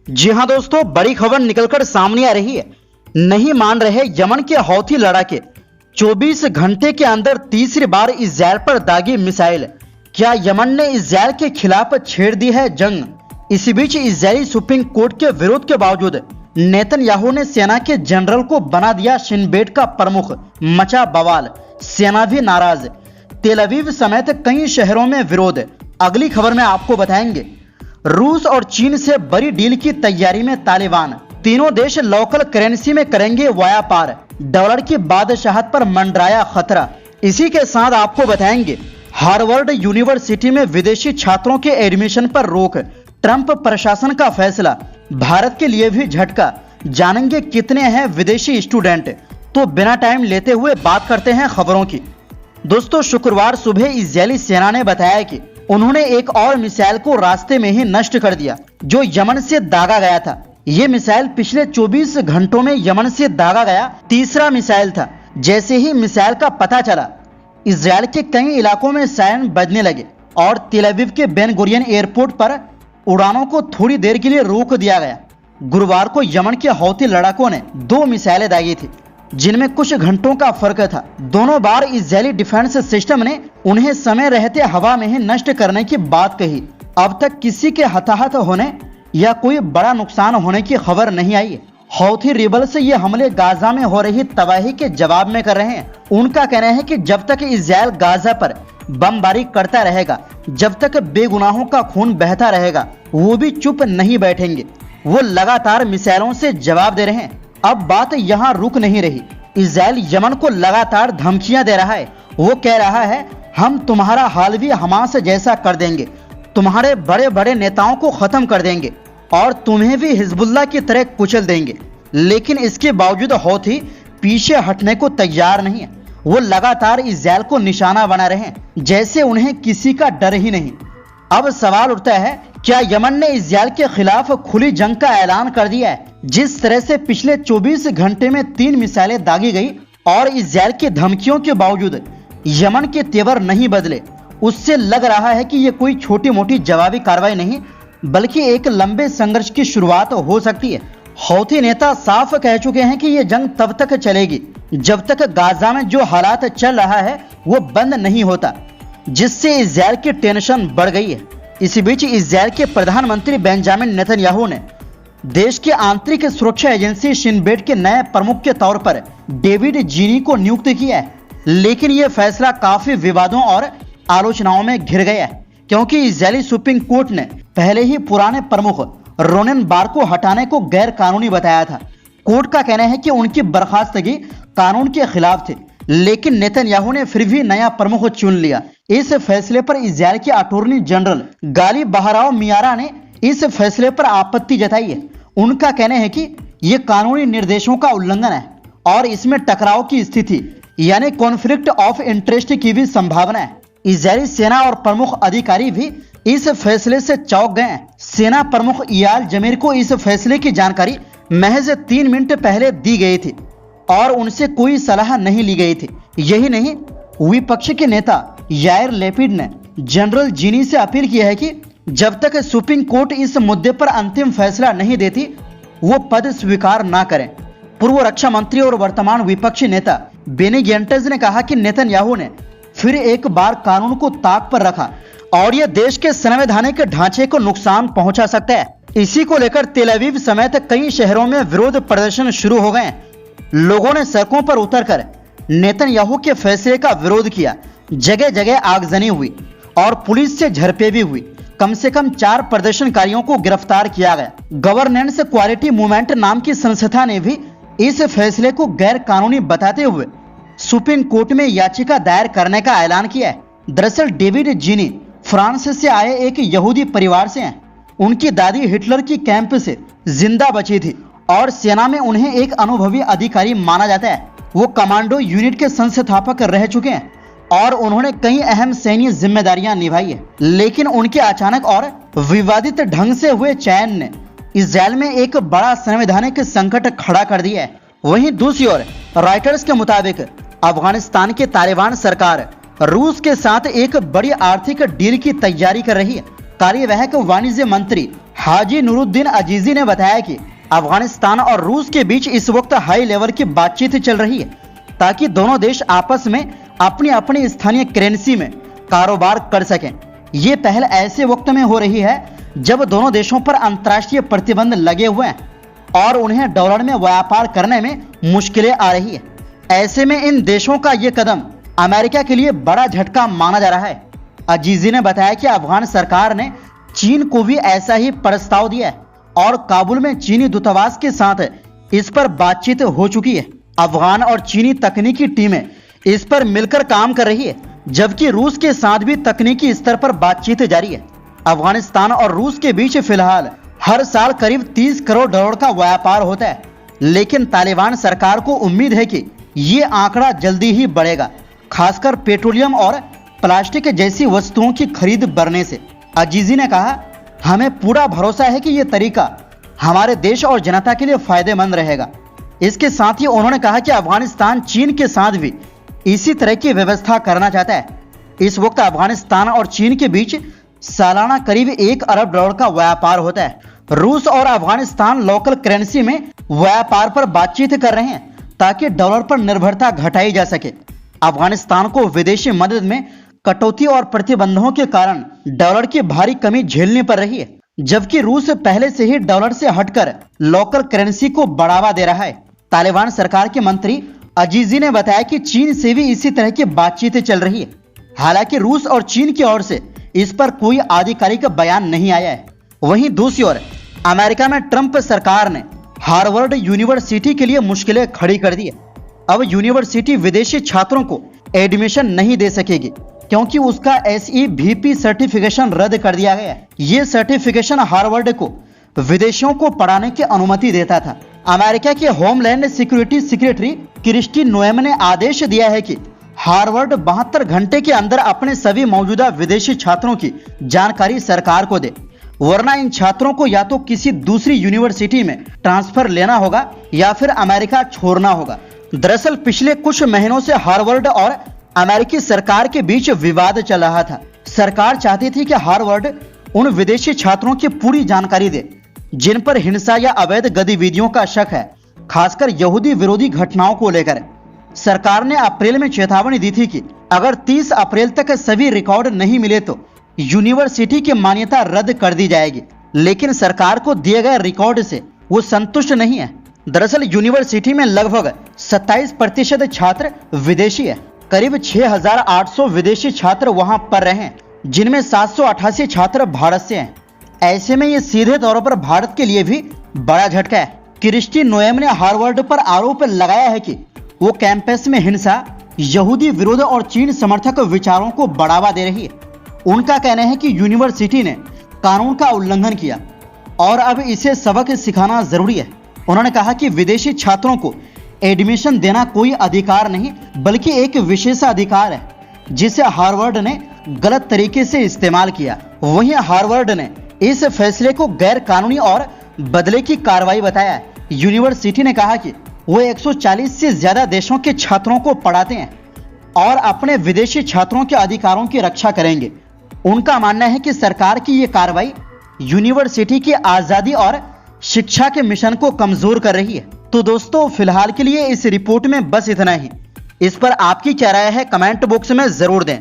जी हां दोस्तों, बड़ी खबर निकलकर सामने आ रही है। नहीं मान रहे यमन के हौथी लड़ाके। 24 घंटे के अंदर तीसरी बार इजराइल पर दागी मिसाइल। क्या यमन ने इजराइल के खिलाफ छेड़ दी है जंग? इसी बीच इजरायली सुप्रीम कोर्ट के विरोध के बावजूद नेतन्याहू ने सेना के जनरल को बना दिया शिन बेट का प्रमुख। मचा बवाल, सेना भी नाराज। तेल अवीव समेत कई शहरों में विरोध। अगली खबर में आपको बताएंगे। रूस और चीन से बड़ी डील की तैयारी में तालिबान। तीनों देश लोकल करेंसी में करेंगे व्यापार। डॉलर की बादशाहत पर मंडराया खतरा। इसी के साथ आपको बताएंगे हार्वर्ड यूनिवर्सिटी में विदेशी छात्रों के एडमिशन पर रोक। ट्रंप प्रशासन का फैसला भारत के लिए भी झटका। जानेंगे कितने हैं विदेशी स्टूडेंट। तो बिना टाइम लेते हुए बात करते हैं खबरों की। दोस्तों, शुक्रवार सुबह इजरायली सेना ने बताया कि उन्होंने एक और मिसाइल को रास्ते में ही नष्ट कर दिया जो यमन से दागा गया था। ये मिसाइल पिछले 24 घंटों में यमन से दागा गया तीसरा मिसाइल था। जैसे ही मिसाइल का पता चला, इजराइल के कई इलाकों में सायरन बजने लगे और तेल अवीव के बेन गुरियन एयरपोर्ट पर उड़ानों को थोड़ी देर के लिए रोक दिया गया। गुरुवार को यमन के हौथी लड़ाकों ने 2 मिसाइलें दागी थी जिनमें कुछ घंटों का फर्क था। दोनों बार इजरायली डिफेंस सिस्टम ने उन्हें समय रहते हवा में ही नष्ट करने की बात कही। अब तक किसी के हताहत होने या कोई बड़ा नुकसान होने की खबर नहीं आई। हौथी रिबल से ये हमले गाजा में हो रही तबाही के जवाब में कर रहे हैं। उनका कहना है कि जब तक इजराइल गाजा पर बमबारी करता रहेगा, जब तक बेगुनाहों का खून बहता रहेगा, वो भी चुप नहीं बैठेंगे। वो लगातार मिसाइलों से जवाब दे रहे हैं। अब बात यहाँ रुक नहीं रही। इजराइल यमन को लगातार धमकियां दे रहा है। वो कह रहा है, हम तुम्हारा हाल भी हमास जैसा कर देंगे, तुम्हारे बड़े बड़े नेताओं को खत्म कर देंगे और तुम्हें भी हिजबुल्लाह की तरह कुचल देंगे। लेकिन इसके बावजूद हौथी पीछे हटने को तैयार नहीं है। वो लगातार इजराइल को निशाना बना रहे हैं, जैसे उन्हें किसी का डर ही नहीं। अब सवाल उठता है, क्या यमन ने इजराइल के खिलाफ खुली जंग का ऐलान कर दिया है? जिस तरह से पिछले 24 घंटे में 3 मिसाइलें दागी गई और इजराइल की धमकियों के बावजूद यमन के तेवर नहीं बदले, उससे लग रहा है कि ये कोई छोटी मोटी जवाबी कार्रवाई नहीं बल्कि एक लंबे संघर्ष की शुरुआत हो सकती है। हौथी नेता साफ कह चुके हैं कि ये जंग तब तक चलेगी जब तक गाजा में जो हालात चल रहा है वो बंद नहीं होता, जिससे इजराइल की टेंशन बढ़ गई है। इसी बीच इजराइल के प्रधानमंत्री बेंजामिन नेतन्याहू ने देश की आंतरिक सुरक्षा एजेंसी शिन बेट के नए प्रमुख के तौर पर डेविड जीनी को नियुक्त किया है। लेकिन यह फैसला काफी विवादों और आलोचनाओं में घिर गया है, क्योंकि इजरायली सुप्रीम कोर्ट ने पहले ही पुराने प्रमुख रोनेन बार को हटाने को गैर कानूनी बताया था। कोर्ट का कहना है कि उनकी बर्खास्तगी कानून के खिलाफ थी, लेकिन नेतन्याहू ने फिर भी नया प्रमुख चुन लिया। इस फैसले पर इजराइल के अटॉर्नी जनरल गाली बहराव मियारा ने इस फैसले पर आपत्ति जताई है। उनका कहना है कि यह कानूनी निर्देशों का उल्लंघन है और इसमें टकराव की स्थिति यानी कॉन्फ्लिक्ट ऑफ इंटरेस्ट की भी संभावना है। इजरायली सेना और प्रमुख अधिकारी भी इस फैसले से चौंक गए हैं। सेना प्रमुख इयाल जमीर को इस फैसले की जानकारी महज 3 मिनट पहले दी गई थी और उनसे कोई सलाह नहीं ली गई थी। यही नहीं, विपक्ष के नेता यायर लेपिड ने जनरल जीनी से अपील की है कि जब तक सुप्रीम कोर्ट इस मुद्दे पर अंतिम फैसला नहीं देती, वो पद स्वीकार ना करें। पूर्व रक्षा मंत्री और वर्तमान विपक्षी नेता बेनी गैंट्स ने कहा कि नेतन्याहू ने फिर एक बार कानून को ताक पर रखा और यह देश के संवैधानिक ढांचे को नुकसान पहुंचा सकता है। इसी को लेकर तेल अवीव समेत कई शहरों में विरोध प्रदर्शन शुरू हो गए। लोगों ने सड़कों पर उतरकर नेतन्याहू के फैसले का विरोध किया। जगह जगह आगजनी हुई और पुलिस से झड़पें भी हुई। कम से कम 4 प्रदर्शनकारियों को गिरफ्तार किया गया। गवर्नेंस क्वालिटी मूवमेंट नाम की संस्था ने भी इस फैसले को गैर कानूनी बताते हुए सुप्रीम कोर्ट में याचिका दायर करने का ऐलान किया है। दरअसल डेविड जीनी फ्रांस से आए एक यहूदी परिवार से हैं। उनकी दादी हिटलर की कैंप से जिंदा बची थी और सेना में उन्हें एक अनुभवी अधिकारी माना जाता है। वो कमांडो यूनिट के संस्थापक रह चुके हैं और उन्होंने कई अहम सैन्य जिम्मेदारियां निभाई है। लेकिन उनके अचानक और विवादित ढंग से हुए चयन ने इजराइल में एक बड़ा संवैधानिक संकट खड़ा कर दिया है। वहीं दूसरी ओर रॉयटर्स के मुताबिक अफगानिस्तान के तालिबान सरकार रूस के साथ एक बड़ी आर्थिक डील की तैयारी कर रही है। कार्यवाहक वाणिज्य मंत्री हाजी नूरुद्दीन अजीजी ने बताया कि अफगानिस्तान और रूस के बीच इस वक्त हाई लेवल की बातचीत चल रही है ताकि दोनों देश आपस में अपनी अपनी स्थानीय करेंसी में कारोबार कर सकें। ये पहल ऐसे वक्त में हो रही है जब दोनों देशों पर अंतर्राष्ट्रीय प्रतिबंध लगे हुए हैं और उन्हें डॉलर में व्यापार करने में मुश्किलें आ रही है। ऐसे में इन देशों का ये कदम अमेरिका के लिए बड़ा झटका माना जा रहा है। अजीजी ने बताया कि अफगान सरकार ने चीन को भी ऐसा ही प्रस्ताव दिया है और काबुल में चीनी दूतावास के साथ इस पर बातचीत हो चुकी है। अफगान और चीनी तकनीकी टीमें इस पर मिलकर काम कर रही है, जबकि रूस के साथ भी तकनीकी स्तर पर बातचीत जारी है। अफगानिस्तान और रूस के बीच फिलहाल हर साल करीब 30 करोड़ डॉलर का व्यापार होता है, लेकिन तालिबान सरकार को उम्मीद है कि ये आंकड़ा जल्दी ही बढ़ेगा, खासकर पेट्रोलियम और प्लास्टिक जैसी वस्तुओं की खरीद बढ़ने से। अजीजी ने कहा, हमें पूरा भरोसा है कि ये तरीका हमारे देश और जनता के लिए फायदेमंद रहेगा। इसके साथ ही उन्होंने कहा कि अफगानिस्तान चीन के साथ भी इसी तरह की व्यवस्था करना चाहता है। इस वक्त अफगानिस्तान और चीन के बीच सालाना करीब 1 अरब डॉलर का व्यापार होता है। रूस और अफगानिस्तान लोकल करेंसी में व्यापार पर बातचीत कर रहे हैं ताकि डॉलर पर निर्भरता घटाई जा सके। अफगानिस्तान को विदेशी मदद में कटौती और प्रतिबंधों के कारण डॉलर की भारी कमी झेलनी पड़ रही है, जबकि रूस पहले से ही डॉलर से हटकर लोकल करेंसी को बढ़ावा दे रहा है। तालिबान सरकार के मंत्री अजीजी ने बताया कि चीन से भी इसी तरह की बातचीत चल रही है। हालांकि रूस और चीन की ओर से इस पर कोई आधिकारिक बयान नहीं आया है। वहीं दूसरी ओर अमेरिका में ट्रंप सरकार ने हार्वर्ड यूनिवर्सिटी के लिए मुश्किलें खड़ी कर दी है। अब यूनिवर्सिटी विदेशी छात्रों को एडमिशन नहीं दे सकेगी क्योंकि उसका SEVP सर्टिफिकेशन रद्द कर दिया गया है। ये सर्टिफिकेशन हार्वर्ड को विदेशियों को पढ़ाने की अनुमति देता था। अमेरिका के homeland security secretary Kristi Noem ने आदेश दिया है कि हार्वर्ड 72 घंटे के अंदर अपने सभी मौजूदा विदेशी छात्रों की जानकारी सरकार को दे, वरना इन छात्रों को या तो किसी दूसरी यूनिवर्सिटी में ट्रांसफर लेना होगा या फिर अमेरिका छोड़ना होगा। दरअसल पिछले कुछ महीनों से हार्वर्ड और अमेरिकी सरकार के बीच विवाद चल रहा था। सरकार चाहती थी कि हार्वर्ड उन विदेशी छात्रों की पूरी जानकारी दे जिन पर हिंसा या अवैध गतिविधियों का शक है, खासकर यहूदी विरोधी घटनाओं को लेकर। सरकार ने अप्रैल में चेतावनी दी थी कि अगर 30 अप्रैल तक सभी रिकॉर्ड नहीं मिले तो यूनिवर्सिटी की मान्यता रद्द कर दी जाएगी, लेकिन सरकार को दिए गए रिकॉर्ड से वो संतुष्ट नहीं है। दरअसल यूनिवर्सिटी में लगभग 27% छात्र विदेशी है। करीब 6,800 विदेशी छात्र वहां पढ़ रहे हैं, जिनमें 788 छात्र भारत से हैं। ऐसे में ये सीधे तौर पर भारत के लिए भी बड़ा झटका है। क्रिस्टी नोएम ने हार्वर्ड पर आरोप लगाया है कि वो कैंपस में हिंसा, यहूदी विरोध और चीन समर्थक विचारों को बढ़ावा दे रही है। उनका कहना है कि यूनिवर्सिटी ने कानून का उल्लंघन किया और अब इसे सबक सिखाना जरूरी है। उन्होंने कहा कि विदेशी छात्रों को एडमिशन देना कोई अधिकार नहीं बल्कि एक विशेषाधिकार है, जिसे हार्वर्ड ने गलत तरीके से इस्तेमाल किया। वहीं हार्वर्ड ने इस फैसले को गैर कानूनी और बदले की कार्रवाई बताया। यूनिवर्सिटी ने कहा कि वो 140 से ज्यादा देशों के छात्रों को पढ़ाते हैं और अपने विदेशी छात्रों के अधिकारों की रक्षा करेंगे। उनका मानना है कि सरकार की ये कार्रवाई यूनिवर्सिटी की आजादी और शिक्षा के मिशन को कमजोर कर रही है। तो दोस्तों, फिलहाल के लिए इस रिपोर्ट में बस इतना ही। इस पर आपकी क्या राय है कमेंट बॉक्स में जरूर दें।